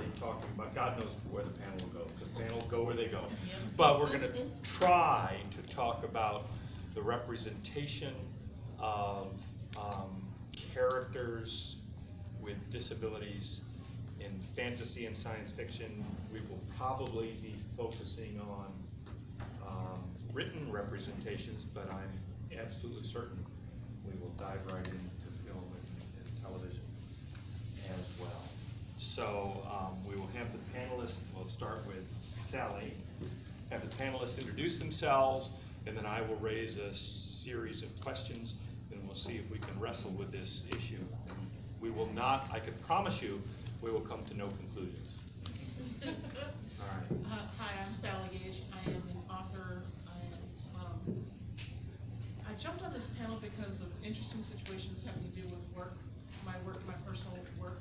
already talking about, God knows where the panel will go, because the panel will go where they go. But we're going to try to talk about the representation of characters with disabilities in fantasy and science fiction. We will probably be focusing on written representations, but I'm absolutely certain we will dive right into film and television as well. So we will have the panelists, we'll start with Sally, have the panelists introduce themselves, and then I will raise a series of questions, and we'll see if we can wrestle with this issue. We will not, I can promise you, we will come to no conclusions. All right. Hi, I'm Sally Gage. I am an author. I jumped on this panel because of interesting situations having to do with work, my personal work,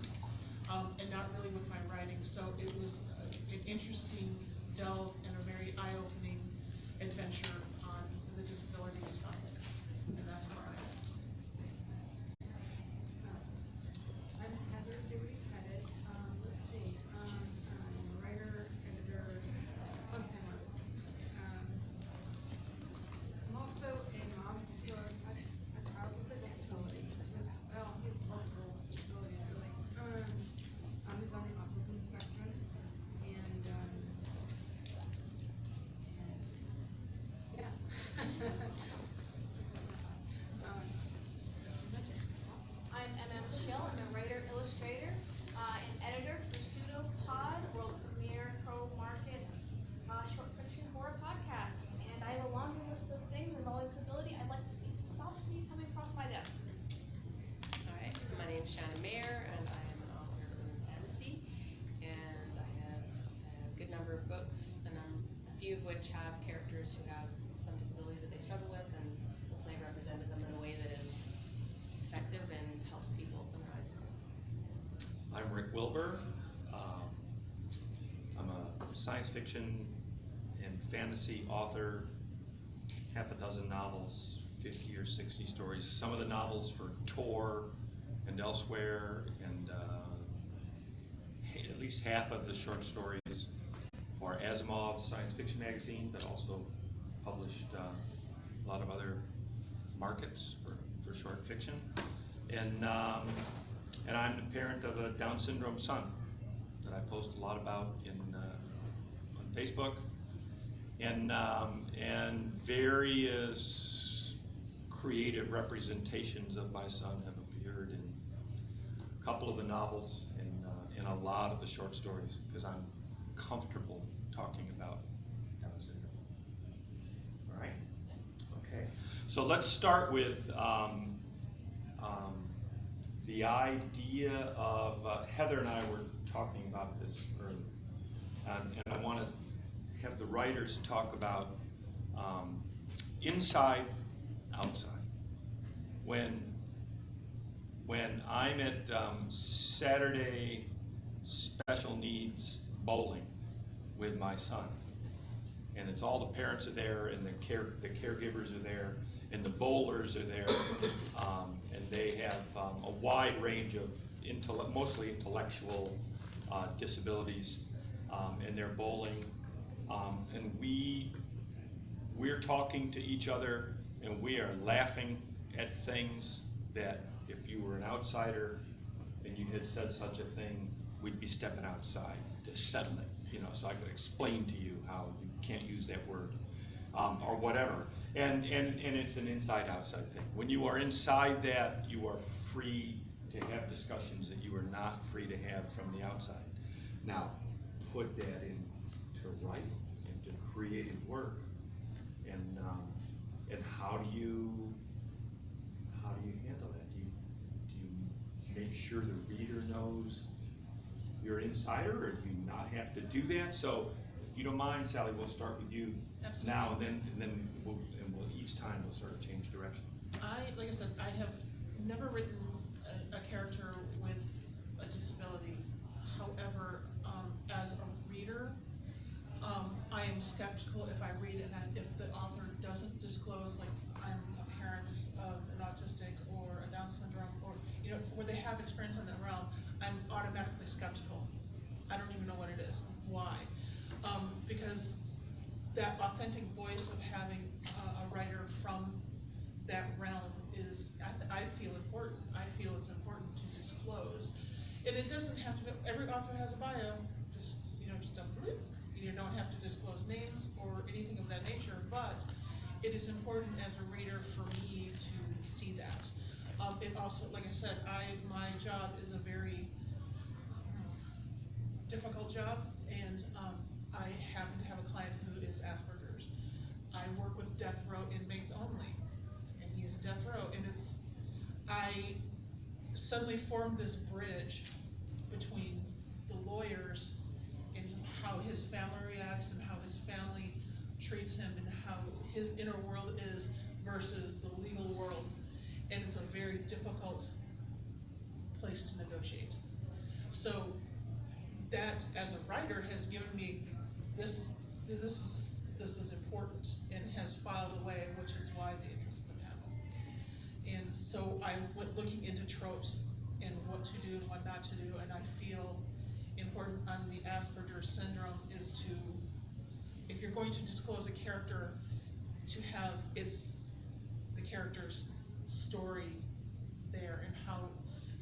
and not really with my writing. So it was an interesting delve and a very eye-opening adventure on the disabilities topic, and that's where I am. I'm Heather Dewey Pettit. Let's see. I'm a writer, editor, sometime artist. I'm also a mom to a child with a disability. Well, multiple disabilities really. He's on the autism spectrum, and yeah. That's pretty much it. I'm Emma Michelle. I'm a writer, illustrator, and editor for Pseudopod, world premiere pro-market short fiction horror podcast. And I have a laundry list of things involving disability I'd like to see coming across my desk. Alright, my name is Shannon Mayer, and I am an author in fantasy, and I have a good number of books, and a few of which have characters who have some disabilities that they struggle with, and hopefully I've represented them in a way that is effective and helps people open their eyes. I'm Rick Wilbur. I'm a science fiction and fantasy author, half a dozen novels, 50 or 60 stories. Some of the novels for Tor and elsewhere, and at least half of the short stories for Asimov's science fiction magazine, but also published a lot of other markets for short fiction. And I'm the parent of a Down syndrome son that I post a lot about on Facebook, and various creative representations of my son have appeared in a couple of the novels and in a lot of the short stories, because I'm comfortable talking about Down syndrome. All right? Okay. So let's start with the idea of, Heather and I were talking about this earlier, and I want to have the writers talk about inside, outside. When I'm at Saturday special needs bowling with my son, and it's all the parents are there, and the caregivers are there, and the bowlers are there, and they have a wide range of mostly intellectual disabilities, and they're bowling, and we're talking to each other, and we are laughing at things that if you were an outsider and you had said such a thing, we'd be stepping outside to settle it, so I could explain to you how you can't use that word, or whatever. And it's an inside-outside thing. When you are inside that, you are free to have discussions that you are not free to have from the outside. Now, put that into writing, into creative work, and how do you handle that? Do you make sure the reader knows you're an insider, or do you not have to do that? So, if you don't mind, Sally, we'll start with you. Absolutely. Now, and then we'll each time we'll sort of change direction. Like I said, I have never written a character with a disability. However, as a reader, I am skeptical if I read it and if the author doesn't disclose, like, I'm a parent of an autistic or a Down syndrome, or where they have experience in that realm. I'm automatically skeptical. I don't even why. Because that authentic voice of having a writer from that realm is, I feel important. I feel it's important to disclose. And it doesn't have to be, every author has a bio, just, just a bloop. You don't have to disclose names or anything of that nature, but it is important as a reader for me to see that. It also, like I said, my job is a very difficult job, and I happen to have a client who is Asperger's. I work with death row inmates only, and he is death row, and I suddenly formed this bridge between the lawyers and how his family reacts and how his family treats him and how his inner world is versus the legal world, and it's a very difficult place to negotiate. So that, as a writer, has given me this is important, and has filed away, which is why the interest in the panel. And so I went looking into tropes and what to do and what not to do, and I feel important on the Asperger's syndrome is to, if you're going to disclose a character, to have the character's story there and how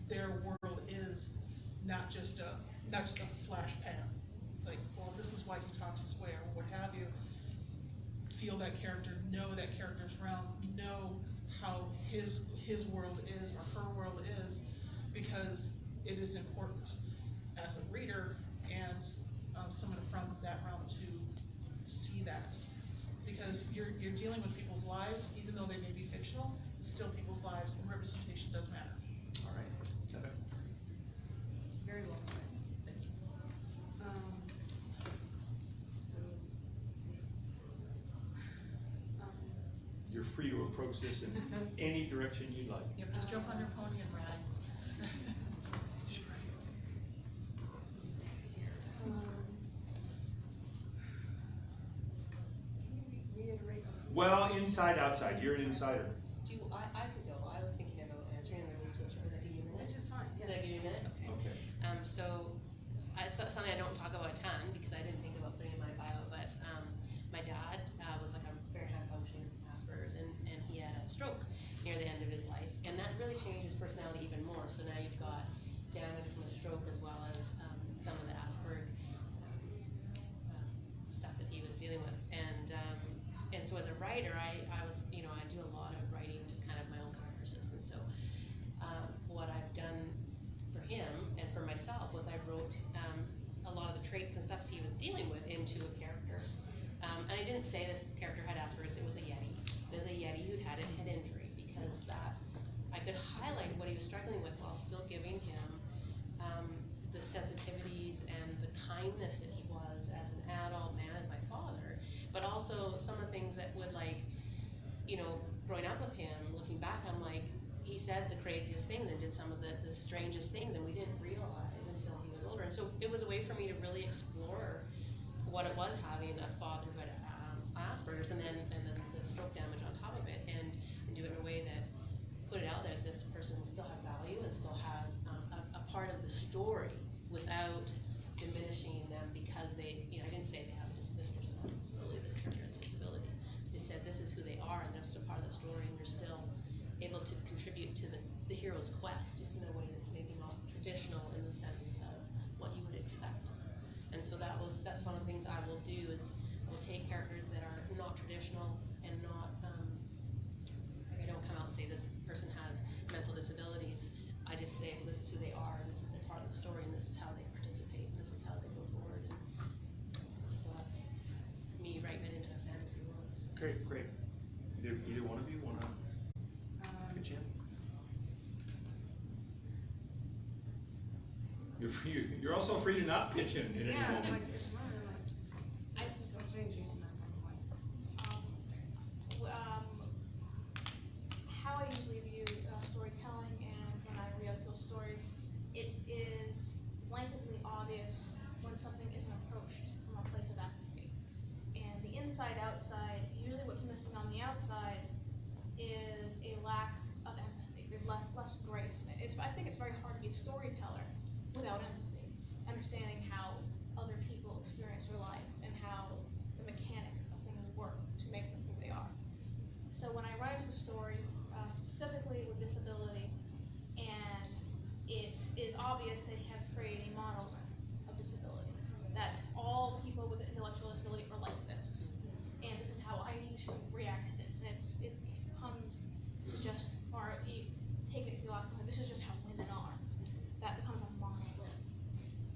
their world is not just a flash pan. It's like, well, this is why he talks this way, or what have you. Feel that character, know that character's realm, know how his world is or her world is, because it is important as a reader and someone from that realm to see that. Because you're dealing with people's lives, even though they may be fictional, it's still people's lives, and representation does matter. All right. Okay. Very well said. Thank you. So, let's see. You're free to approach this in any direction you like. Yep, just jump on your pony and ride. Can you reiterate? Well, inside, outside. You're an insider. I could go, I was thinking about answering and then we'll switch over, that give you a minute? Which is fine, yes. Did I give you a minute? Okay. Okay. So, it's something I don't talk about a ton, because I didn't think about putting in my bio, but, my dad, was like a very high functioning Asperger's, and he had a stroke near the end of his life, and that really changed his personality even more. So now you've got damage from a stroke as well as, some of the Asperger, stuff that he was dealing with, and so as a writer, I was, I do a lot of writing to kind of my own catharsis, and so, what I've done for him and for myself was I wrote a lot of the traits and stuff he was dealing with into a character. And I didn't say this character had Asperger's, it was a Yeti. It was a Yeti who'd had a head injury, because that I could highlight what he was struggling with while still giving him the sensitivities and the kindness that he was as an adult man, as my father, but also some of the things that would, like, growing up with him, looking back, I'm like, he said the craziest things and did some of the strangest things, and we didn't realize until he was older. And so it was a way for me to really explore what it was having a father who had Asperger's, and then the stroke damage on top of it, and do it in a way that put it out there that this person will still have value and still have a part of the story without diminishing them because they, I didn't say they have this person has a disability, this character has a disability. I just said this is who they are, and they're still part of the story, and they're still able to contribute to the hero's quest, just in a way that's maybe not traditional in the sense of what you would expect. And so that's one of the things I will do is I will take characters that are not traditional and not, I don't come out and say this person has mental disabilities. I just say, well, this is who they are, and this is the part of the story, and this is how they participate, and this is how they go forward. And so that's me writing it into a fantasy world. So. Great. Either one of you want to pitch in? You're also free to not pitch in at any Yeah, moment. like, it's not like, some change using that one. How I usually view storytelling and when I read people's stories, it is blanketly obvious when something isn't approached from a place of empathy. And the inside-outside, usually what's missing on the outside is a lack of empathy. There's less grace. I think it's very hard to be a storyteller without empathy, understanding how other people experience So when I write a story, specifically with disability, and it is obvious they have created a model of disability, that all people with intellectual disability are like this, and this is how I need to react to this, and it becomes, this is just, or you take it to the last point, this is just how women are. That becomes a monolith,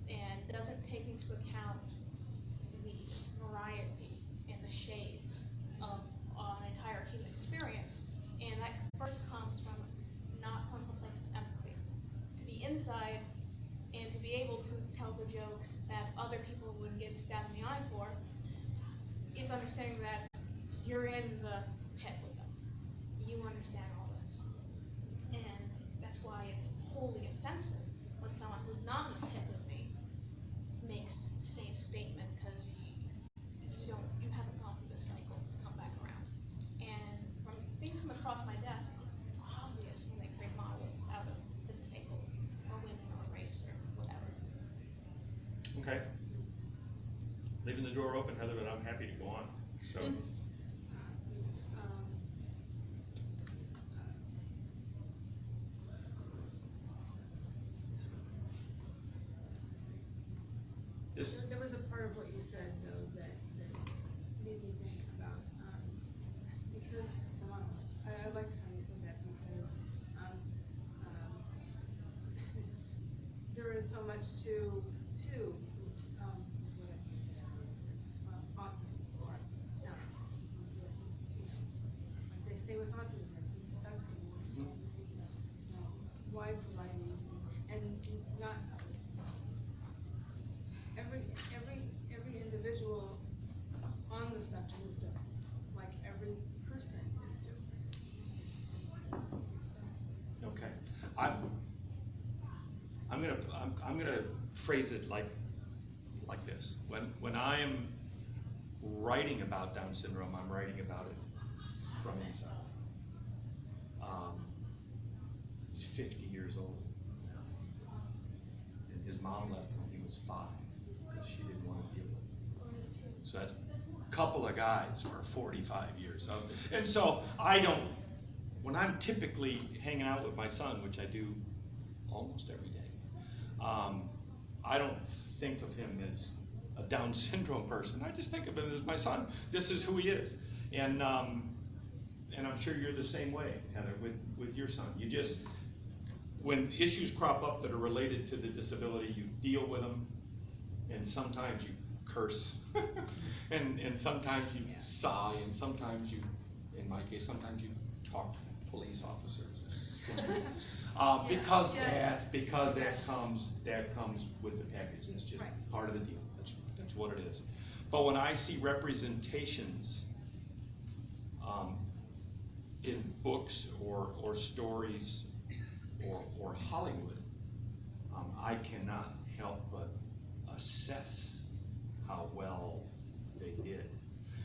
and doesn't take into account the variety and the shades of an entire human experience, and that first comes from not from a place of empathy. To be inside and to be able to tell the jokes that other people would get stabbed in the eye for, it's understanding that you're in the pit with them. You understand all this. And that's why it's wholly offensive when someone who's not in the pit with me makes the same statement, because you haven't gone through the cycle to come back around. And from things come across my desk, it's obvious when they create monoliths out of the disabled, or women, or race, or whatever. Okay. Leaving the door open, Heather, but I'm happy to go on. So. There was a part of what you said, though, that made me think about, because, I liked how you said that, because, there is so much to, what I used to have is, autism, or not, like they say with autism, it's a spectrum, so, wide varieties, and not, every individual on the spectrum is different. Like every person is different. Okay. I'm gonna phrase it like this. When I am writing about Down syndrome, I'm writing about it from inside. He's 50 years old, and his mom left when he was 5 because she didn't want to deal with it. So that's a couple of guys for 45 years. And so when I'm typically hanging out with my son, which I do almost every day, I don't think of him as a Down syndrome person. I just think of him as my son. This is who he is. And I'm sure you're the same way, Heather, with your son. You just, when issues crop up that are related to the disability, you deal with them, and sometimes you curse, and sometimes you sigh, and sometimes you, in my case, sometimes you talk to police officers. Because that comes with the package. That's just part of the deal. That's what it is. But when I see representations in books or stories or Hollywood, I cannot help but assess how well they did.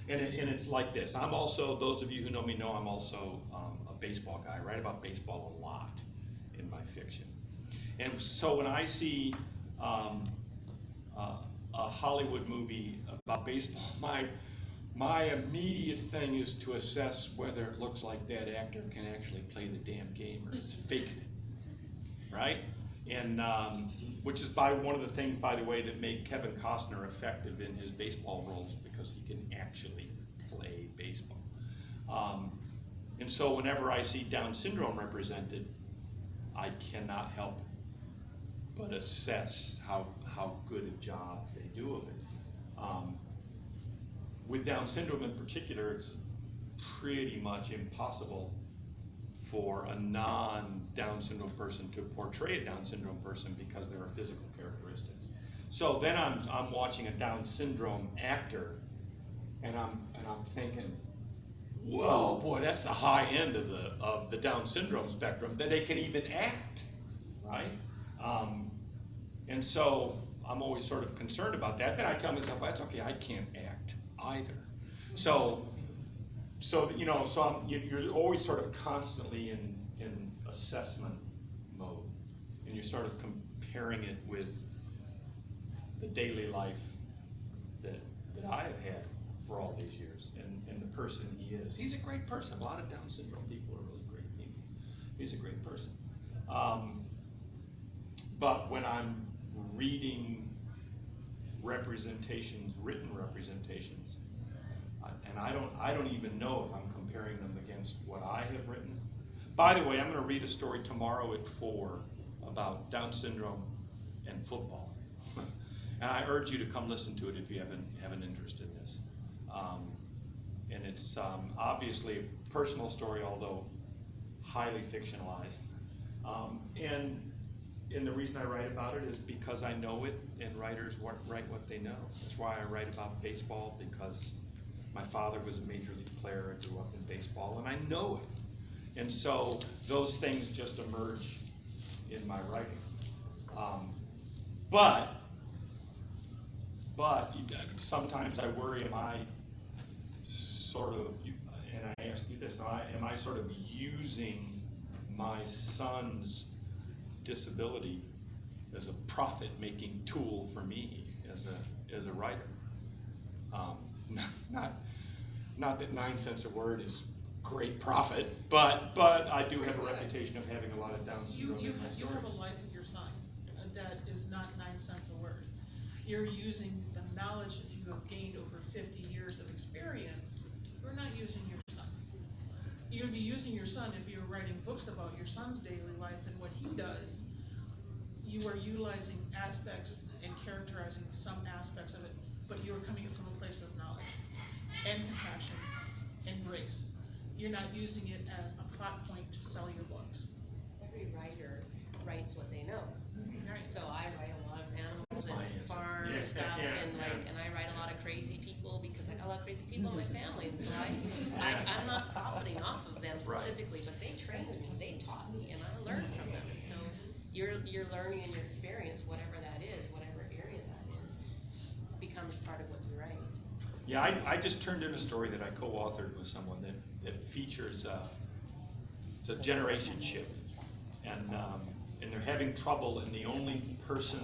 And it's like this. I'm also, those of you who know me know I'm also a baseball guy. I write about baseball a lot in my fiction. And so when I see a Hollywood movie about baseball, my immediate thing is to assess whether it looks like that actor can actually play the damn game or is faking it, right? And which is one of the things, by the way, that made Kevin Costner effective in his baseball roles, because he can actually play baseball. And so whenever I see Down syndrome represented, I cannot help but assess how good a job they do of it. With Down syndrome in particular, it's pretty much impossible for a non-Down syndrome person to portray a Down syndrome person because there are physical characteristics. So then I'm watching a Down syndrome actor, and I'm thinking, whoa, boy, that's the high end of the Down syndrome spectrum, that they can even act, right? And so I'm always sort of concerned about that. Then I tell myself, well, that's okay, I can't act either. So you're always sort of constantly in assessment mode, and you're sort of comparing it with the daily life that I have had for all these years, and the person he is. He's a great person. A lot of Down syndrome people are really great people. He's a great person. But when I'm reading representations, written representations, and I don't even know if I'm comparing them against what I have written. By the way, I'm going to read a story tomorrow at 4 about Down syndrome and football. And I urge you to come listen to it if you have an interest in this. And it's obviously a personal story, although highly fictionalized. And the reason I write about it is because I know it, and writers write what they know. That's why I write about baseball, because my father was a major league player. I grew up in baseball, and I know it. And so those things just emerge in my writing. But sometimes I worry, am I sort of, and I ask you this, am I sort of using my son's disability as a profit-making tool for me as a writer? Not that 9 cents a word is great profit, but I do have a reputation of having a lot of Down syndrome in my You have stories. a life with your son that is not 9 cents a word. You're using the knowledge that you have gained over 50 years of experience. You're not using your son. You'd be using your son if you were writing books about your son's daily life and what he does. You are utilizing aspects and characterizing some aspects of it, but you're coming from a place of knowledge and compassion and grace. You're not using it as a plot point to sell your books. Every writer writes what they know. Right. So I write a lot of animals That's my and answer. farm Yeah, stuff, yeah, and yeah. and I write a lot of crazy people because I got a lot of crazy people in my family, and so I'm not profiting off of them specifically, but they trained me, they taught me, and I learned from them. And so your learning and your experience, whatever that is, whatever area that is, becomes part of what you write. Yeah, I just turned in a story that I co-authored with someone that features it's a generation shift, and they're having trouble, and the only person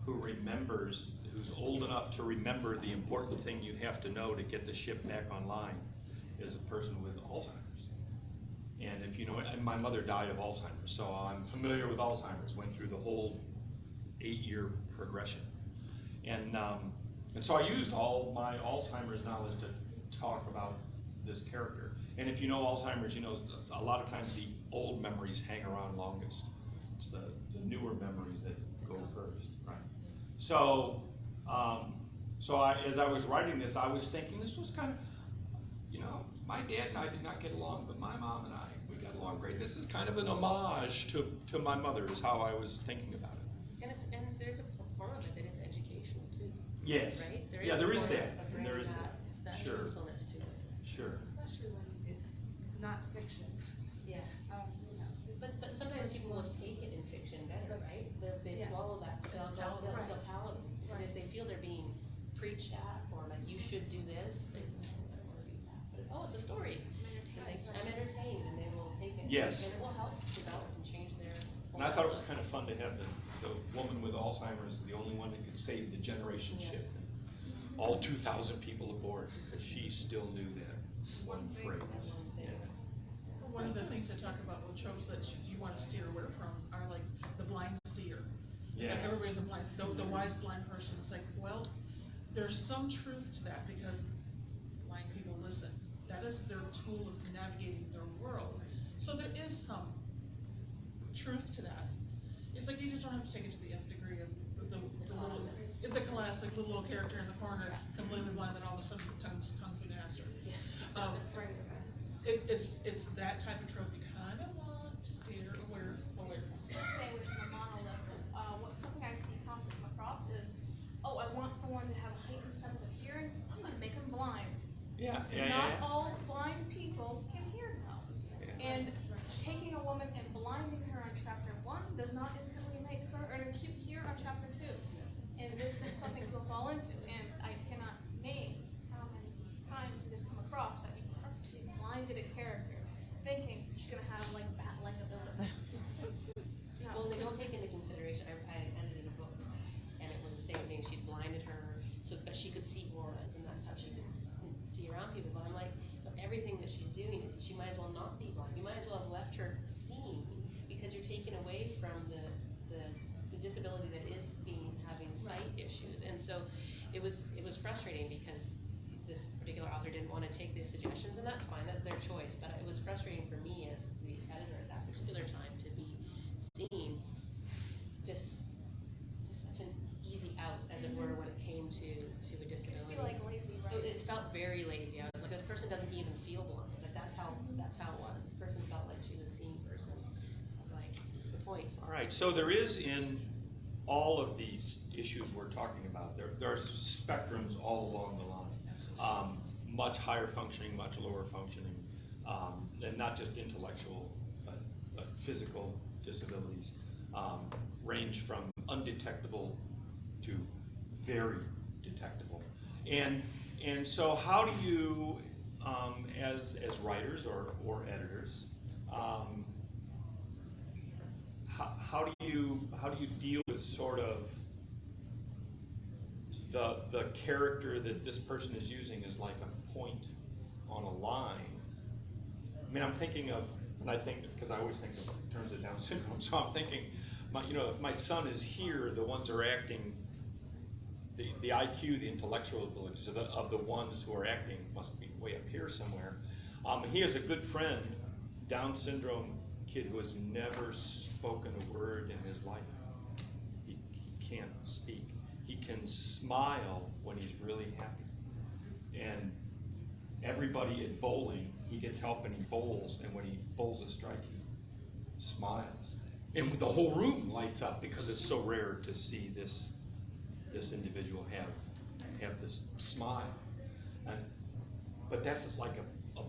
who's old enough to remember the important thing you have to know to get the ship back online is a person with Alzheimer's. And if you know it, and my mother died of Alzheimer's, so I'm familiar with Alzheimer's, went through the whole 8-year progression. And so I used all my Alzheimer's knowledge to talk about this character. And if you know Alzheimer's, you know a lot of times the old memories hang around longest. It's the newer memories that go first, right? So, as I was writing this, I was thinking this was kind of, my dad and I did not get along, but my mom and I, we got along great. This is kind of an homage to my mother, is how I was thinking about it. And there's a form of it that is educational too. Yes. Right? Yeah, there is a form that. of And there is that Sure. truthfulness to it. Sure. Especially when it's not fiction. Yeah. It's But sometimes people will take it in fiction better, right? They Yeah. swallow that, It's they'll palatable. palatable. And Right. if they feel they're being preached at, or like you should do this, they won't read that. But it's a story. I'm entertained, and they will take it. Yes. And it will help develop and change their whole And I thought it was outlook. kind of fun to have the woman with Alzheimer's, the only one that could save the generation Yes. shift. All 2,000 people aboard, because she still knew that one phrase. That one thing. One of the things I talk about with tropes that you want to steer away from are like the blind seer. It's like Yeah. everybody's a blind, the wise blind person. It's like, well, there's some truth to that, because blind people listen. That is their tool of navigating their world. So there is some truth to that. It's like you just don't have to take it to the nth degree of the classic little character in the corner, completely blind, then all of a sudden tongues kung fu master. right. It's that type of trope you kind of want to steer away from. Stay away from the monolith. Something I see constantly come across is, oh, I want someone to have a heightened sense of hearing. I'm going to make them blind. Yeah. Not all blind people can hear now. Yeah. And taking a woman and blinding her on chapter 1 does not instantly make her hear on chapter 2. And this is something people fall into. And I cannot name how many times it has come across that you purposely blinded a character, thinking she's going to have like bat-like ability. Well, they don't take into consideration, I edited a book, and it was the same thing, she blinded her, but she could see auras, and that's how she could might as well not be blind. You might as well have left her seeing, because you're taking away from the disability that is having sight issues. And so it was frustrating because this particular author didn't want to take these suggestions, and that's fine, that's their choice. But it was frustrating for me as the editor at that particular time to be seeing just such an easy out, as it were, when it came to a disability. I feel like lazy, right? It felt very lazy. I was like, this person doesn't even feel blind. Like that's how it was. This person felt like she was a seeing person. I was like, what's the point? All right, so there is in all of these issues we're talking about, there are spectrums all along the line. Much higher functioning, much lower functioning, and not just intellectual, but physical disabilities range from undetectable to very detectable. And so how do you, as writers or editors, how do you deal with sort of the character that this person is using is like a point on a line? I mean, I'm thinking of, and I think, because I always think of terms of Down syndrome, so I'm thinking, if my son is here, the ones who are acting, the IQ, the intellectual abilities of the ones who are acting must be way up here somewhere. He has a good friend, Down syndrome kid, who has never spoken a word in his life. He can't speak. He can smile when he's really happy. And everybody at bowling, he gets help and he bowls, and when he bowls a strike, he smiles. And the whole room lights up because it's so rare to see this individual have this smile. But that's like a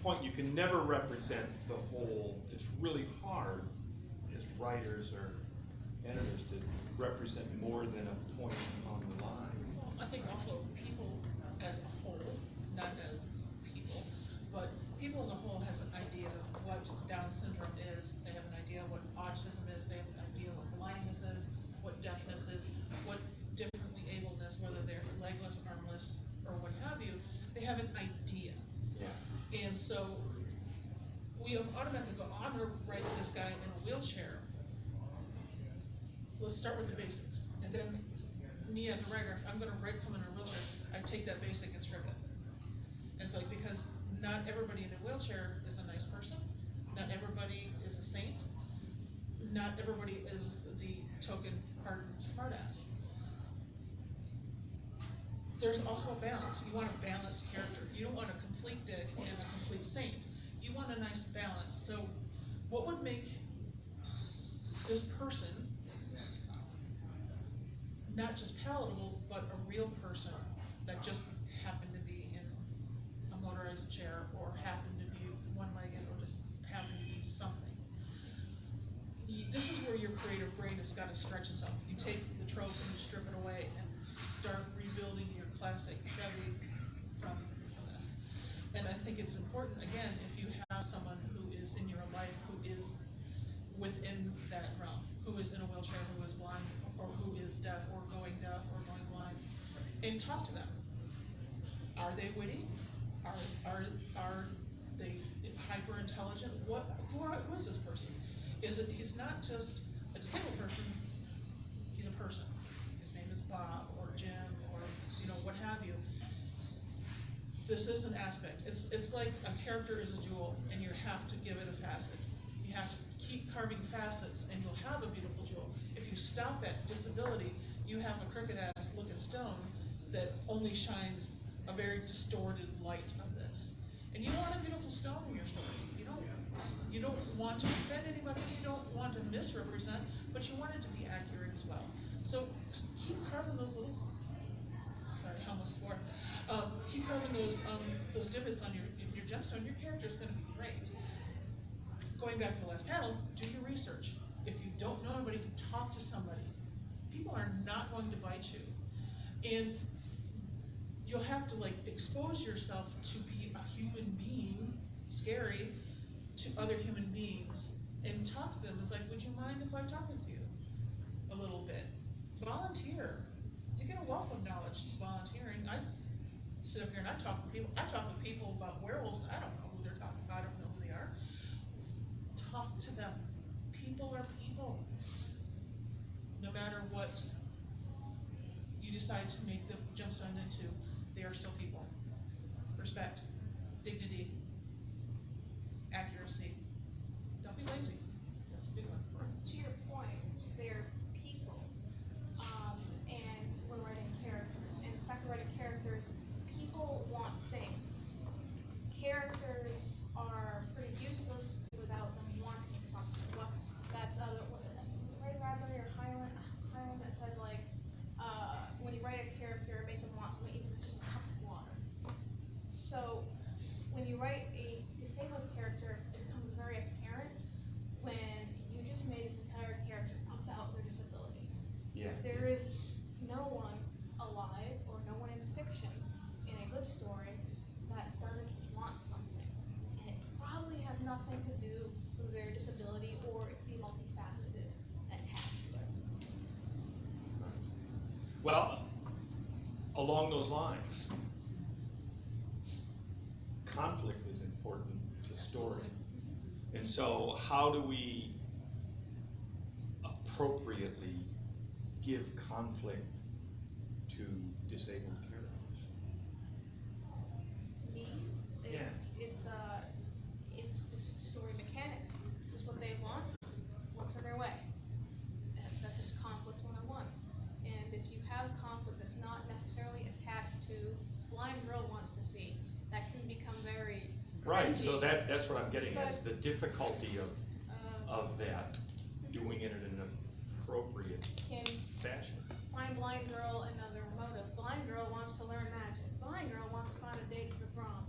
point. You can never represent the whole. It's really hard as writers or editors to represent more than a point on the line. Well, I think also people as a whole, not as people, but people as a whole has an idea of what Down syndrome is. They have an idea what autism is. They have an idea what blindness is, what deafness is, what differently abledness, whether they're legless, armless, or what have you. They have an idea. Yeah. And so we automatically go, I'm going to write this guy in a wheelchair. Let's start with the basics. And then me as a writer, if I'm going to write someone in a wheelchair, I take that basic and strip it. And it's like, because not everybody in a wheelchair is a nice person. Not everybody is a saint. Not everybody is the token, pardon, smartass. There's also a balance. You want a balanced character. You don't want a complete dick and a complete saint. You want a nice balance. So what would make this person not just palatable, but a real person that just happened to be in a motorized chair, or happened to be one-legged, or just happened to be something? This is where your creative brain has got to stretch itself. You take the trope and you strip it away and start rebuilding your classic Chevy from this. And I think it's important, again, if you have someone who is in your life who is within that realm, who is in a wheelchair, who is blind, or who is deaf, or going blind, and talk to them. Are they witty? Are they hyper intelligent? Who is this person? He's not just a disabled person, he's a person. His name is Bob or Jim or what have you. This is an aspect. It's like a character is a jewel, and you have to give it a facet. You have to keep carving facets, and you'll have a beautiful jewel. If you stop at disability, you have a crooked-ass looking stone that only shines a very distorted light of this. And you want a beautiful stone in your story. You don't want to offend anybody. You don't want to misrepresent, but you want it to be accurate as well. So keep carving those little. Sorry, I almost swore. Keep carving those divots on your gemstone. Your character is going to be great. Going back to the last panel, do your research. If you don't know anybody, talk to somebody. People are not going to bite you. And you'll have to expose yourself to be a human being, scary, to other human beings, and talk to them. It's like, would you mind if I talk with you a little bit? Volunteer. You get a wealth of knowledge just volunteering. I sit up here and I talk with people. I talk with people about werewolves. I don't know who they're talking about. I don't know talk to them. People are people. No matter what you decide to make the gemstone into, they are still people. Respect, dignity, accuracy. Don't be lazy. That's a big one. To your point, they're people. And when writing characters, and in fact, writing characters, people want things. Characters are pretty useless without them wanting something. Well, that's Ray Bradbury or Highland that said like, when you write a character, make them want something, even if it's just a cup of water. So when you write a disabled character, it becomes very apparent when you just made this entire character about their disability. Yeah. There is no one alive or no one in fiction in a good story that doesn't want something. And it probably has nothing to do with their disability, or it could be multifaceted and attached to it. Well, along those lines, conflict is important to story. And so how do we appropriately give conflict to disabled characters? To me, it's just story mechanics. This is what they want. What's in their way? That's just conflict 101. And if you have conflict that's not necessarily attached to blind girl wants to see, that can become very Right, cringy. so that's what I'm getting at, is But- the difficulty of that, doing it in an appropriate Can fashion. find blind girl another motive. Blind girl wants to learn magic. Blind girl wants to find a date for the prom.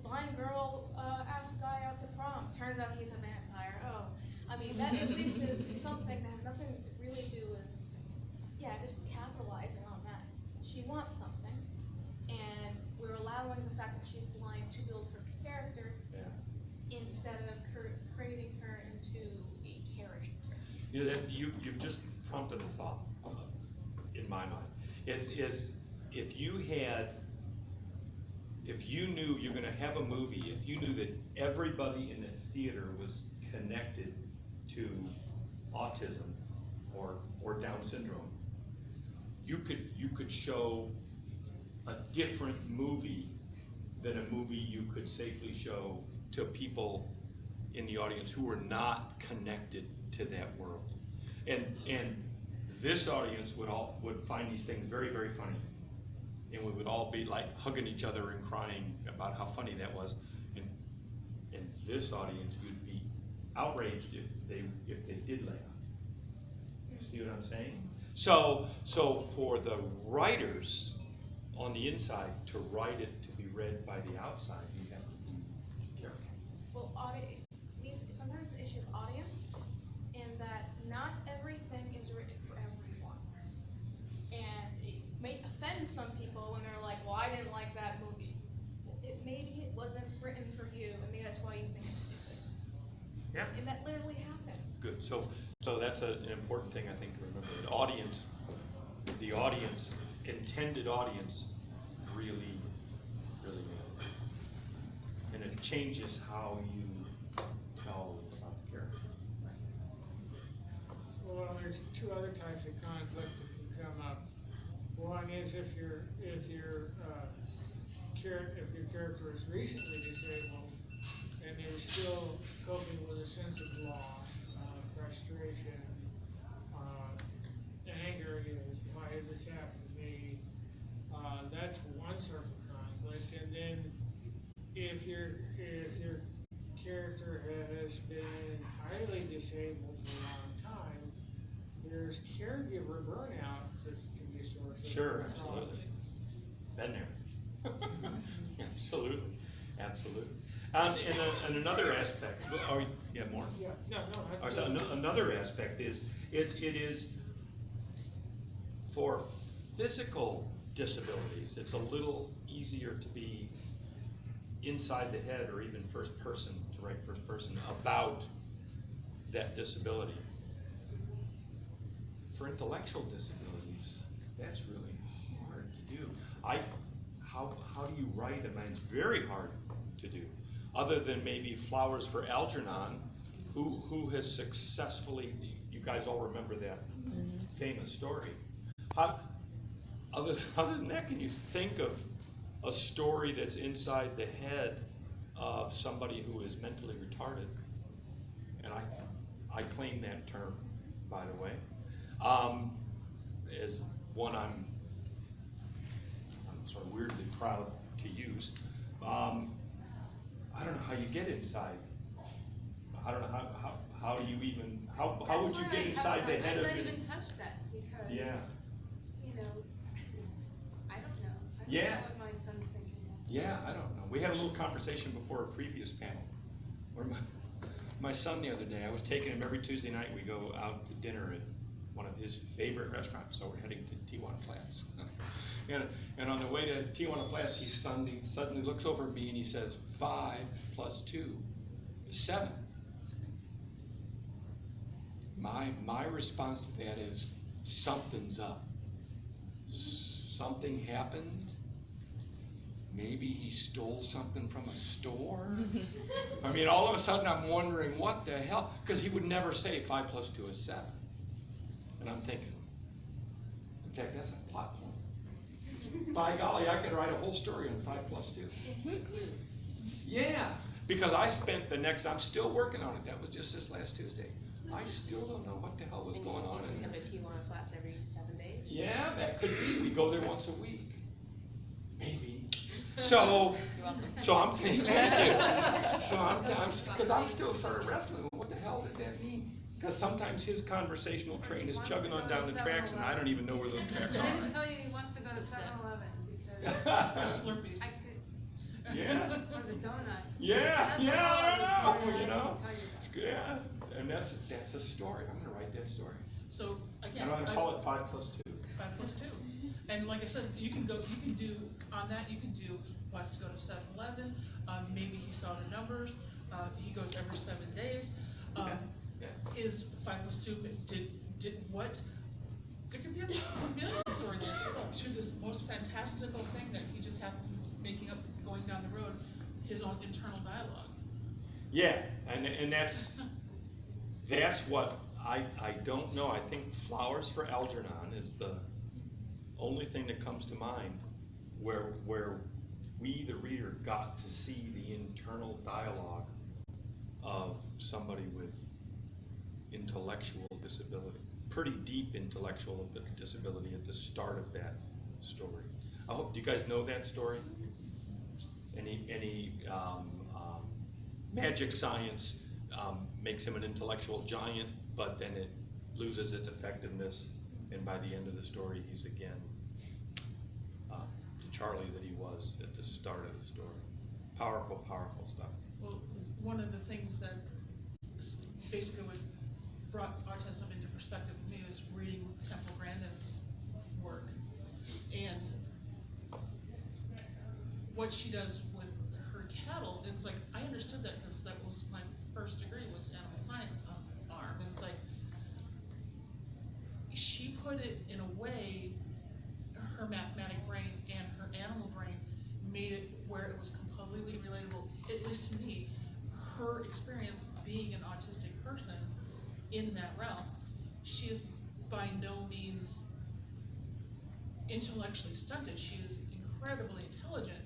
Blind girl asks guy out to prom. Turns out he's a vampire. Oh, I mean that at least is something that has nothing to really do with, just capitalizing on that. She wants something, and we're allowing the fact that she's blind to build her character Yeah. instead of creating her into a character. You know, you've just prompted a thought in my mind. Is if you knew you're going to have a movie, if you knew that everybody in the theater was connected to autism or Down syndrome, you could show a different movie than a movie you could safely show to people in the audience who are not connected to that world. And this audience would find these things very, very funny. And we would all be like hugging each other and crying about how funny that was. And this audience would be outraged if they did laugh. You see what I'm saying? So for the writers on the inside to write it to be read by the outside, you have to be careful. Well, sometimes it's an issue of audience, in that not everything is written for everyone. And it may offend some people when they're like, well, I didn't like that movie. Maybe it wasn't written for you, and maybe that's why you think it's stupid. Yeah. And that literally happens. Good. So that's an important thing, I think, to remember. The audience, intended audience, really, really matters. And it changes how you tell about the character. Well, there's two other types of conflict that can come up. One is if your character is recently disabled and is still coping with a sense of loss, frustration, anger. Why did this happen to me? That's one sort of conflict. And then if your character has been highly disabled for a long time, there's caregiver burnout that can be a source of Sure, conflict. absolutely. Been there. Absolutely. And another aspect, more? Yeah, no. So another aspect is, it is for physical disabilities, it's a little easier to be inside the head or even first person, to write first person about that disability. For intellectual disabilities, that's really hard to do. How do you write them? And it's very hard to do. Other than maybe Flowers for Algernon, who has successfully, you guys all remember that famous story. How, other than that, can you think of a story that's inside the head of somebody who is mentally retarded? And I claim that term, by the way, as one I'm sort of weirdly proud to use. I don't know how you get inside. I don't know how do you even, how would you get inside the head of I've your... not even touched that because, you know, I don't know. I don't know what my son's thinking of. Yeah, I don't know. We had a little conversation before a previous panel where my son the other day, I was taking him every Tuesday night, we go out to dinner at one of his favorite restaurants, so we're heading to Tijuana Flats. And on the way to Tijuana Flats, he suddenly looks over at me and he says, 5 + 2 is 7. My response to that is, something's up. Something happened. Maybe he stole something from a store. I mean, all of a sudden I'm wondering what the hell, because he would never say 5 + 2 is 7. And I'm thinking, in fact, that's a plot point. By golly, I could write a whole story on 5 + 2. It's a clue. Yeah, because I spent I'm still working on it. That was just this last Tuesday. I still don't know what the hell was going on. You took him to Tijuana Flats every 7 days? Yeah, that could be. We go there once a week. Maybe. So, You're welcome. so I'm thinking, because I'm still sort of wrestling with what the hell did that mean? Because sometimes his conversational train is chugging on down the tracks, and I don't even know where those tracks I are. didn't tell you he wants to go to 7-Eleven because The Slurpees. I could, Yeah, or the donuts. yeah, That's a whole other story you I know. can tell you about. Yeah, and that's a story. I'm gonna write that story. So again, And I'm gonna call it 5 + 2. 5 + 2. And like I said, you can do, on that, you can do, wants to go to 7-Eleven, maybe he saw the numbers, he goes every 7 days. Yeah. Is 5 + 2, did what? There could be a million storylines to this most fantastical thing that he just happened making up, going down the road, his own internal dialogue. Yeah, and that's what I don't know. I think Flowers for Algernon is the only thing that comes to mind where we, the reader, got to see the internal dialogue of somebody with intellectual disability. Pretty deep intellectual disability at the start of that story. I hope, do you guys know that story? Any magic science makes him an intellectual giant, but then it loses its effectiveness, and by the end of the story, he's again the Charlie that he was at the start of the story. Powerful, powerful stuff. Well, one of the things that basically what brought autism into perspective for me was reading Temple Grandin's work, and what she does with her cattle. It's like, I understood that because that was my first degree, was animal science arm, and it's like, she put it in a way, her mathematic brain and her animal brain made it where it was completely relatable, at least to me. Her experience being an autistic person in that realm, she is by no means intellectually stunted. She is incredibly intelligent.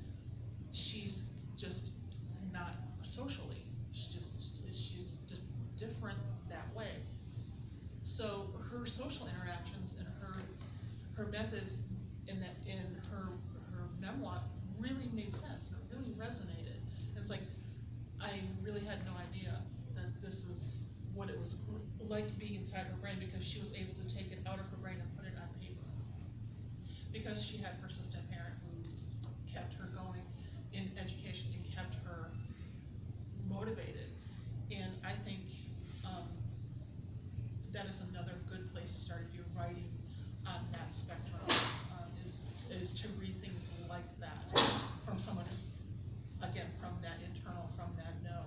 She's just not socially. She's just different that way. So her social interactions and her methods in her memoir really made sense, and it really resonated. And it's like, I really had no idea that this is what it was like being inside her brain, because she was able to take it out of her brain and put it on paper. Because she had a persistent parent who kept her going in education and kept her motivated. And I think that is another good place to start if you're writing on that spectrum, is to read things like that from someone who's, again, from that internal, from that know.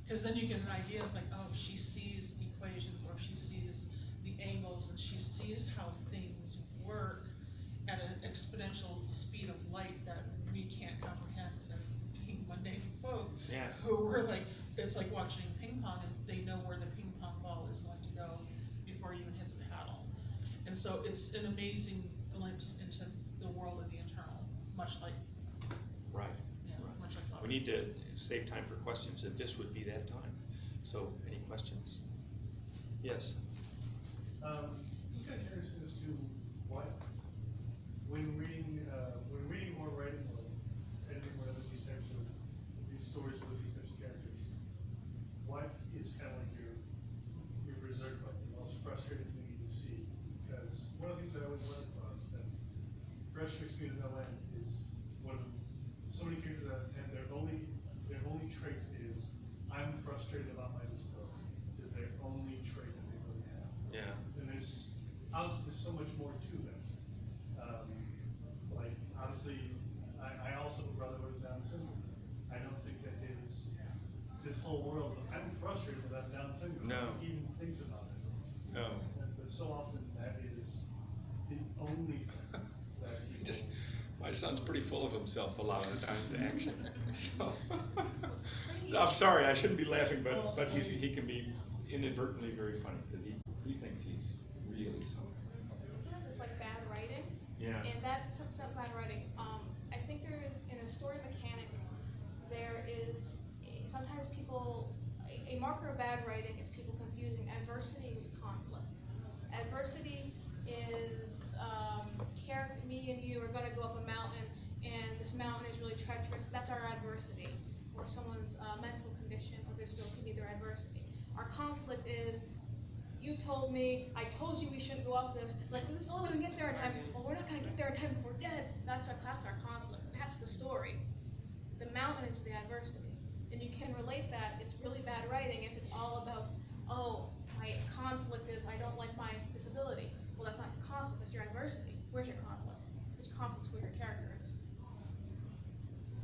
Because then you get an idea, it's like, oh, she sees equations, or she sees the angles, and she sees how things work at an exponential speed of light that we can't comprehend as being mundane folk. Yeah. Who were like, it's like watching ping pong, and they know And so it's an amazing glimpse into the world of the internal, much like, Right. yeah, Right. much like We ours. need to save time for questions, and this would be that time. So, any questions? Yes? Just kind of curious as to what, when reading or writing or editing whatever these types of, these stories with these types of characters, what is kind of like your berserk button, the most frustrating thing you can see? Because one of the things I always run across that frustrates me to no end is when so many characters out of 10, their only trait is, I'm frustrated about my disability, is their only trait that they really have. Yeah. And obviously there's so much more to that. Like, obviously, I also have a brother who has Down syndrome. I don't think that his whole world, I'm frustrated about Down syndrome. No. I don't think he even thinks about it. No. But so often that is the only thing that he Just, my son's pretty full of himself a lot of the time, actually. So, I'm sorry, I shouldn't be laughing, but he can be inadvertently very funny, because he thinks he's really something. Sometimes it's like bad writing. Yeah. And that's some bad writing. I think there is, in a story mechanic, there is, sometimes people, a marker of bad writing is people confusing adversity with conflict. Adversity is, me and you are gonna go up a mountain, and this mountain is really treacherous. That's our adversity. Or someone's mental condition or disability can be their adversity. Our conflict is, you told me, I told you we shouldn't go up this. Like, this is only gonna get there in time. Well, we're not gonna get there in time if we're dead. That's our conflict. That's the story. The mountain is the adversity. And you can relate that. It's really bad writing if it's all about, oh, my conflict is I don't like my disability. Well, that's not your conflict, that's your adversity. Where's your conflict? Because your conflict's where your character is.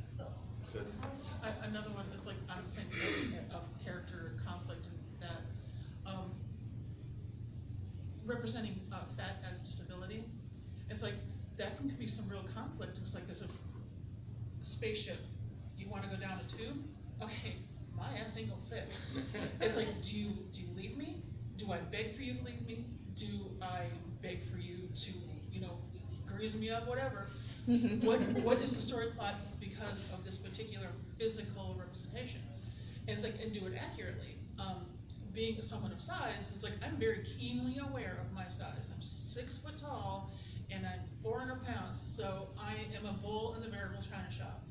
So. Good. Another one that's like on the same thing of character conflict, and that representing fat as disability, it's like that can be some real conflict. It's like as if a spaceship, you want to go down a tube, okay, my ass ain't gonna fit. It's like, do you leave me? Do I beg for you to leave me? Do I beg for you to, grease me up, whatever? What is the story plot because of this particular physical representation? And it's like, and do it accurately. Being someone of size, it's like, I'm very keenly aware of my size. I'm 6 foot tall, and I'm 400 pounds, so I am a bull in the veritable china shop.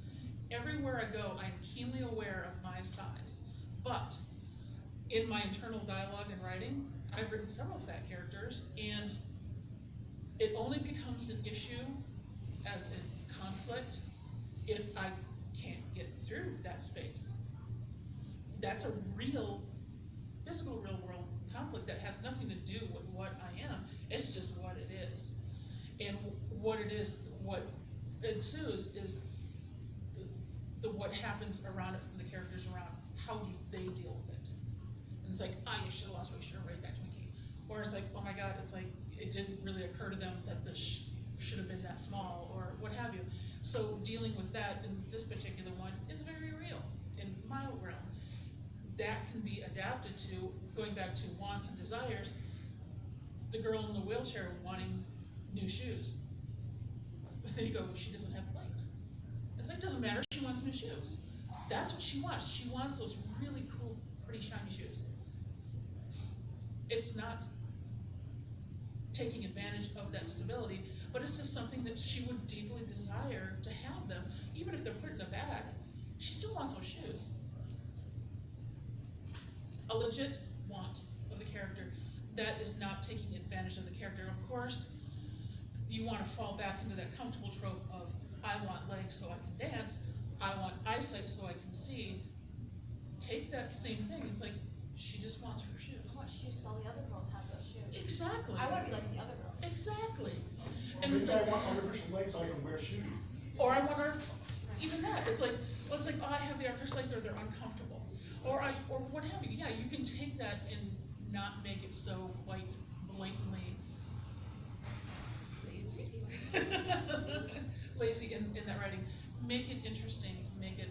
Everywhere I go, I'm keenly aware of my size. But in my internal dialogue and writing, I've written several fat characters, and it only becomes an issue as a conflict if I can't get through that space. That's a real, physical, real world conflict that has nothing to do with what I am. It's just what it is. And what it is, what ensues is the what happens around it from the characters around. How do they deal with it? And it's like, you should have lost weight, should have rated that Twinkie. Or it's like, oh my God, it's like, it didn't really occur to them that this should have been that small, or what have you. So dealing with that in this particular one is very real in my realm. That can be adapted to, going back to wants and desires, the girl in the wheelchair wanting new shoes. But then you go, well, she doesn't have legs. It's like, it doesn't matter, she wants new shoes. That's what she wants. She wants those really cool, pretty shiny shoes. It's not taking advantage of that disability, but it's just something that she would deeply desire to have them. Even if they're put in the bag, she still wants those shoes. A legit want of the character that is not taking advantage of the character. Of course, you want to fall back into that comfortable trope of, I want legs so I can dance, I want eyesight so I can see. Take that same thing. It's like, she just wants her shoes. I want shoes because all the other girls have those shoes. Exactly. I want to be like the other girls. Exactly. And maybe I want artificial legs so I can wear shoes. Or I want even that. It's like, well, it's like, I have the artificial legs, or they're uncomfortable. Or what have you. Yeah, you can take that and not make it so white, blatantly lazy. Lazy in that writing. Make it interesting. Make it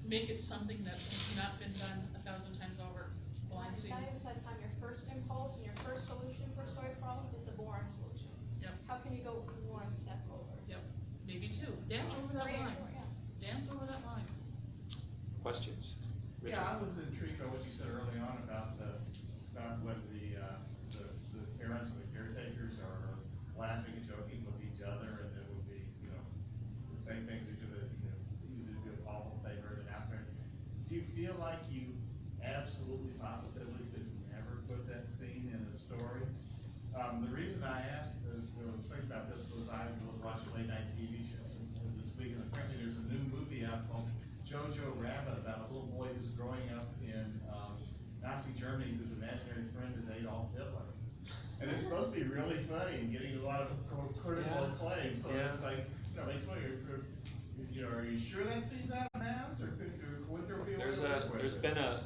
make it something that has not been done 1,000 times over. Well, I see. 90% of the time, your first impulse and your first solution for a story problem is the boring solution. Yep. How can you go one step over? Yep, maybe two. Dance over that Three or line. four, yeah. Dance over that line. Questions? Yeah, I was intrigued by what you said early on about when the parents and the caretakers are laughing and joking with each other, and it would be, the same things that you did a good awful favor and announcement. Do you feel like you absolutely positively could never put that scene in a story? The reason I asked, was thinking about this was I was watching late night TV shows this week, and apparently there's a new movie out called Jojo Rabbit about a little boy who's growing up in Nazi Germany whose imaginary friend is Adolf Hitler. And it's supposed to be really funny and getting a lot of critical acclaim, so it's like, makes me wonder, are you sure that scene's out of bounds, or would there be a way to work with There's it? been an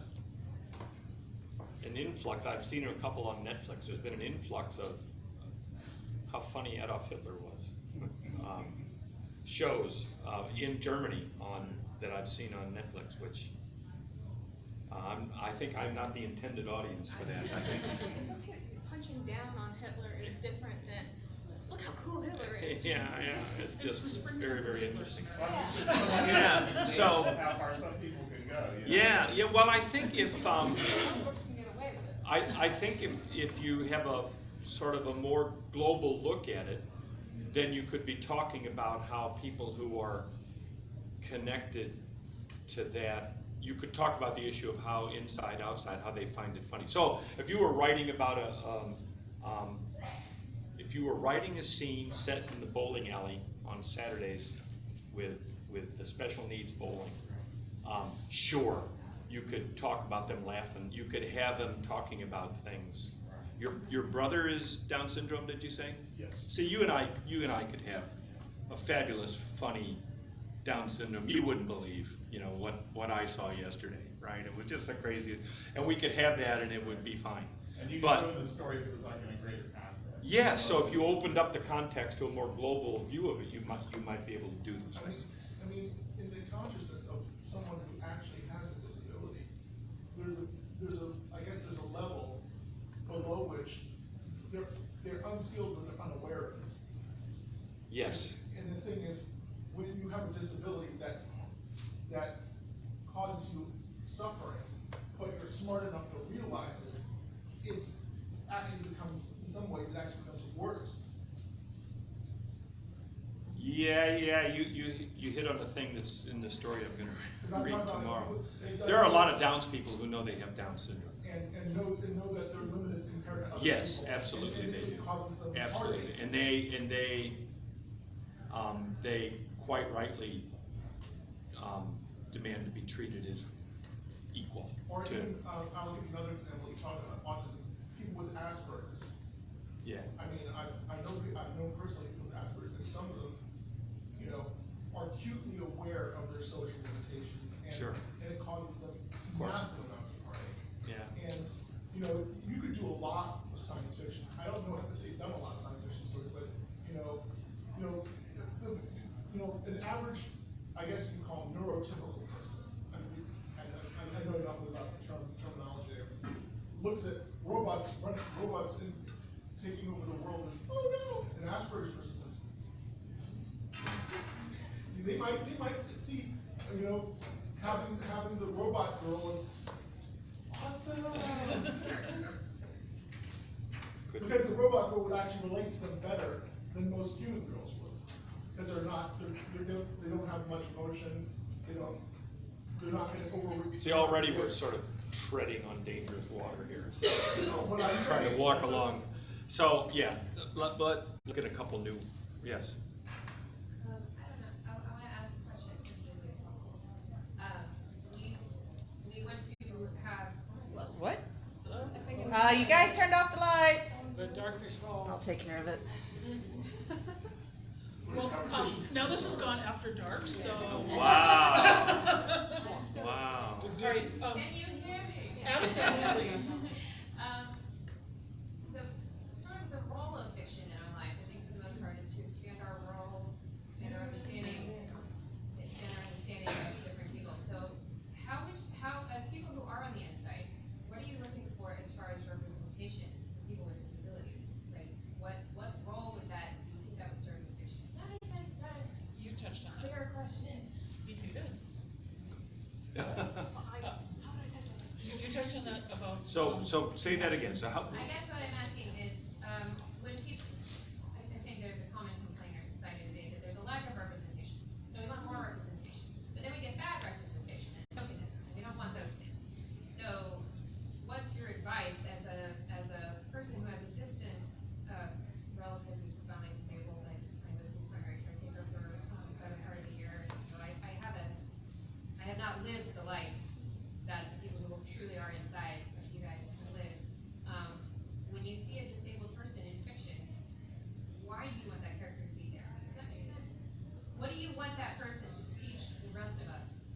influx, I've seen a couple on Netflix, there's been an influx of how funny Adolf Hitler was. Shows in Germany that I've seen on Netflix, which I think I'm not the intended audience for that. I think It's okay. Punching down on Hitler is different than, look how cool Hitler is. yeah, it's very, very interesting. Yeah. Yeah, so How far some people can go. yeah. Well, I think if Some books can get away with it. I think if you have a sort of a more global look at it, then you could be talking about how people who are connected to that, you could talk about the issue of how inside, outside, how they find it funny. So if you were writing about if you were writing a scene set in the bowling alley on Saturdays with the special needs bowling, sure, you could talk about them laughing. You could have them talking about things. Your brother is Down syndrome, did you say? Yes. See, you and I could have a fabulous, funny Down syndrome. You wouldn't believe, what I saw yesterday, right? It was just the craziest, and we could have that, and it would be fine. And you But- could go in the story if it was like in a greater context. Yeah, so if you opened up the context to a more global view of it, you might be able to do those things. I mean, in the consciousness of someone who actually has a disability, I guess there's a level below which they're unskilled and they're unaware of it. Yes. And the thing is, when you have a disability that causes you suffering, but you're smart enough to realize it, it's actually becomes, in some ways, it actually becomes worse. Yeah, you hit on the thing that's in the story I'm going to read tomorrow. It There are a lot of Downs people who know they have Down syndrome. And know that they're limited compared to other Yes, people. absolutely And they it do. causes them Absolutely, heartache. and they quite rightly demand to be treated as equal. Or to, even, I'll give you another example, you talk about autism, people with Asperger's. yeah. I mean, I've known personally people with Asperger's, and some of them, are acutely aware of their social limitations, and, Sure. and it causes them course. massive amounts of heartache. Yeah. And, you could do a lot of science fiction. I don't know if they've done a lot of science fiction stories, but, an average, I guess you call neurotypical person, I know enough about the terminology there, looks at robots and taking over the world, and oh no, an Asperger's person says, they might see, having the robot girl is awesome. Because the robot girl would actually relate to them better than most human girls would. Because they don't have much emotion, they're not gonna over. See, already we're sort of treading on dangerous water here. So What I'm trying to saying, walk along. So, yeah, but look at a couple new, yes. I don't know, I wanna ask this question as succinctly as possible. We went to have. What? You guys turned off the lights. The darkness falls. I'll take care of it. Well, now this has gone after dark, so. Wow. Wow. Sorry, Can you hear me? absolutely. The sort of the role of fiction in our lives, I think for the most part, is to expand our world, expand our understanding of different people. So touched on that. Clear question. You did. How did I touch on it? You touched on that about. So say that again, so how, I guess what I'm asking is, when people, I think there's a common complaint in our society today that there's a lack of representation. So we want more representation, but then we get bad representation and tokenism, and we don't want those things. So what's your advice as a person who has a distant relative who's profoundly disabled? I was his primary caretaker for the better part of a year, and so I have not lived the life that the people who truly are inside of you guys have lived. When you see a disabled person in fiction, why do you want that character to be there? Does that make sense? What do you want that person to teach the rest of us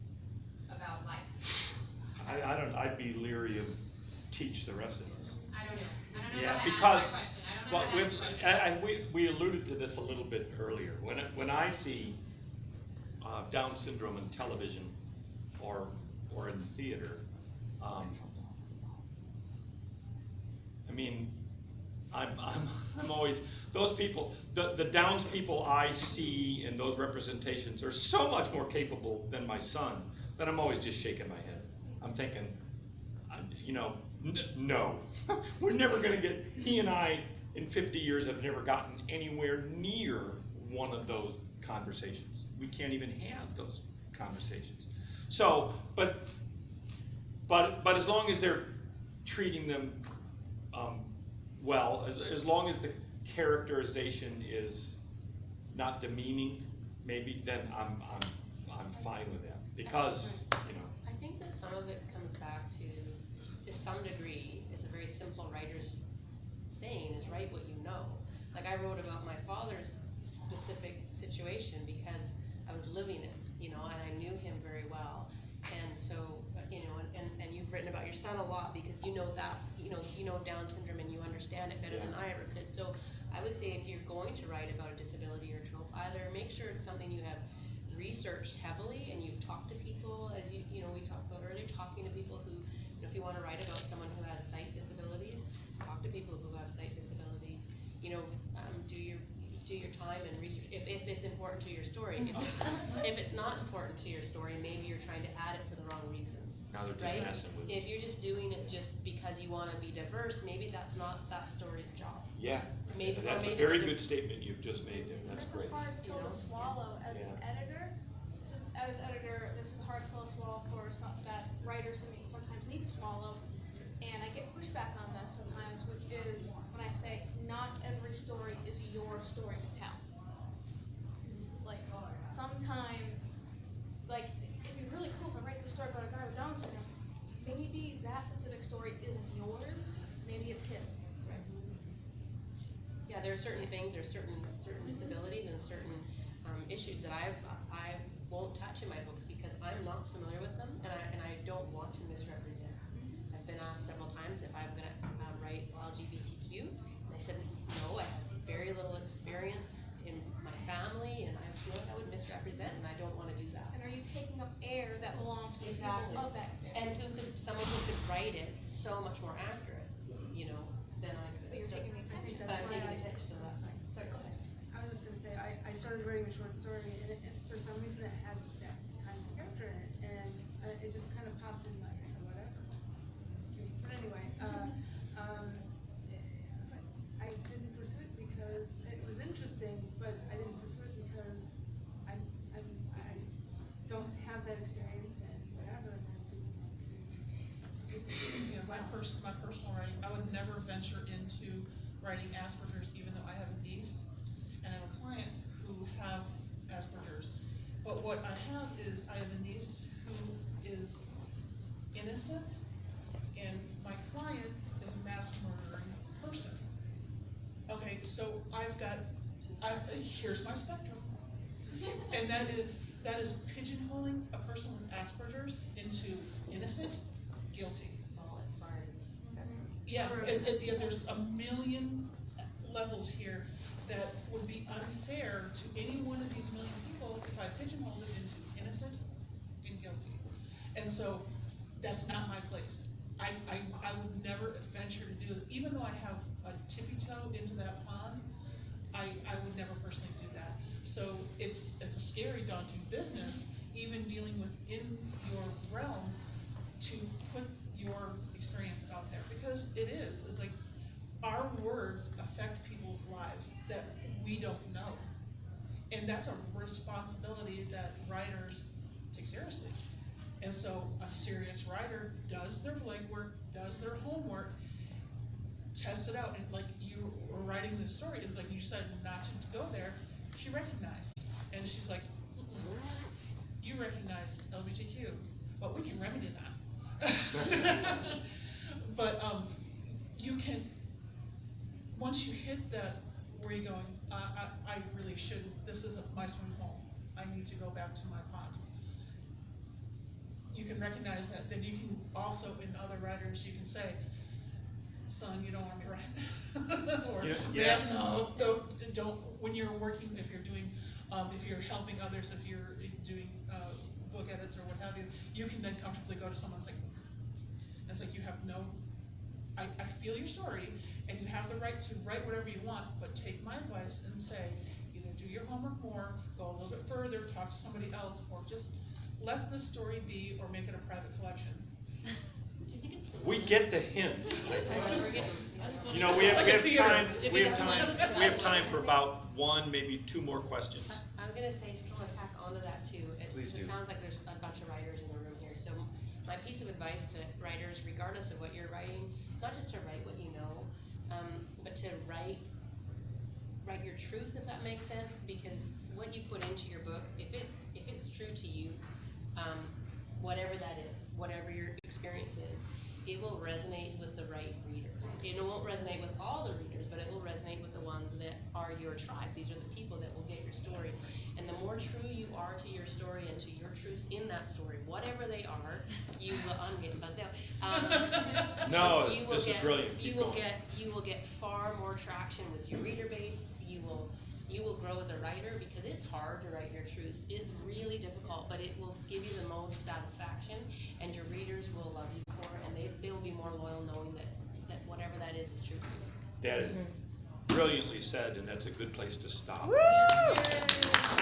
about life? I'd be leery of teach the rest of us. I don't know Yeah, how to because, ask that question. I don't know but how to ask the question. we alluded to this a little bit earlier. When I see Down syndrome in television or in theater, I mean, I'm always, those people, the Downs people I see in those representations are so much more capable than my son that I'm always just shaking my head. I'm thinking, no, we're never going to get, he and I in 50 years have never gotten anywhere near one of those conversations. We can't even have those conversations. So, but as long as they're treating them well, as long as the characterization is not demeaning, maybe then I'm fine with that, because I think that some of it comes back to some degree, is a very simple writer's saying, is write what you know. Like I wrote about my father's specific situation because I was living it, and I knew him very well. And so, and you've written about your son a lot because you know that, you know Down syndrome and you understand it better than I ever could. So I would say if you're going to write about a disability or trope, either make sure it's something you have researched heavily and you've talked to people, as we talked about earlier, talking to people who, if you want to write about someone who has sight disabilities, talk to people who have sight disabilities. Do your time and research if it's important to your story. If it's not important to your story, maybe you're trying to add it for the wrong reasons. now they're just messing with If you're just doing it just because you want to be diverse, maybe that's not that story's job. Yeah, Maybe, that's a very good statement you've just made there. That's It's great. a hard pill to swallow as an Yeah. editor. This is a hard pill to swallow for that writers sometimes need to swallow. And I get pushback on that sometimes, which is when I say not every story is your story to tell. Like sometimes, it'd be really cool if I write this story about a guy with Down syndrome. Maybe that specific story isn't yours. Maybe it's his. Yeah, there are certain things, there's certain disabilities and certain issues that I won't touch in my books because I'm not familiar with them and I don't want to misrepresent. I've been asked several times if I'm going to write LGBTQ, and I said no. I have very little experience in my family, and I feel like I would misrepresent, and I don't want to do that. And are you taking up air that belongs to the Exactly. people of that air? And someone who could write it so much more accurate, than I could. But you're taking the I think attention. But I'm that's taking why the attention, so that's Sorry, go ahead. I was just gonna say, I started writing a short story, and for some reason it had that kind of character in it, and it just kind of popped in my head, or whatever. But anyway, it was like, I didn't pursue it because it was interesting, but I didn't pursue it because I don't have that experience and whatever, and I didn't want to do it. Yeah, my personal writing, I would never venture into writing Asperger's, even though I have a niece and I have a client who have Asperger's. But what I have is, I have a niece who is innocent, and my client is a mass murdering person. Okay, so here's my spectrum. And that is pigeonholing a person with Asperger's into innocent, guilty. Yeah, and yet there's a million levels here that would be unfair to any one of these million people if I pigeonholed it into innocent and guilty. And so, that's not my place. I would never venture to do it, even though I have a tippy toe into that pond, I would never personally do that. So it's a scary, daunting business, even dealing within your realm to put your experience out there, because it's like our words affect people's lives that we don't know. And that's a responsibility that writers take seriously. And so a serious writer does their legwork, does their homework, tests it out, and like you were writing this story, it's like you said not to go there, she recognized. And she's like, you recognized LGBTQ, but we can remedy that. But you can, once you hit that, where you're going, I really shouldn't, this isn't my swim home, I need to go back to my pond. You can recognize that, then you can also, in other writers, you can say, son, you don't want me to write that. Or, Yeah. man, no, don't, when you're working, if you're doing, if you're helping others, if you're doing book edits or what have you, you can then comfortably go to someone and say, it's like you have no, I feel your story, and you have the right to write whatever you want, but take my advice and say, either do your homework more, go a little bit further, talk to somebody else, or just let the story be, or make it a private collection. We get the hint. You know, This we is have, like a we have theater. we have time for about one, maybe two more questions. I was gonna say, just wanna tack onto that too. Please do. It sounds like there's a bunch of writers in the room here, so my piece of advice to writers, regardless of what you're writing, is not just to write what you know, but to write your truth, if that makes sense, because what you put into your book, if it's true to you, whatever that is, whatever your experience is, it will resonate with the right readers. It won't resonate with all the readers, but it will resonate with the ones that are your tribe. These are the people that will get your story. And the more true you are to your story and to your truths in that story, whatever they are, you will, I'm getting buzzed out. No, you will this is get, brilliant. You Keep will going. you will get far more traction with your reader base. You will grow as a writer, because it's hard to write your truths. It's really difficult, but it will give you the most satisfaction, and your readers will love you for it, and they will be more loyal knowing that whatever that is true for you. That is brilliantly said, and that's a good place to stop. Woo!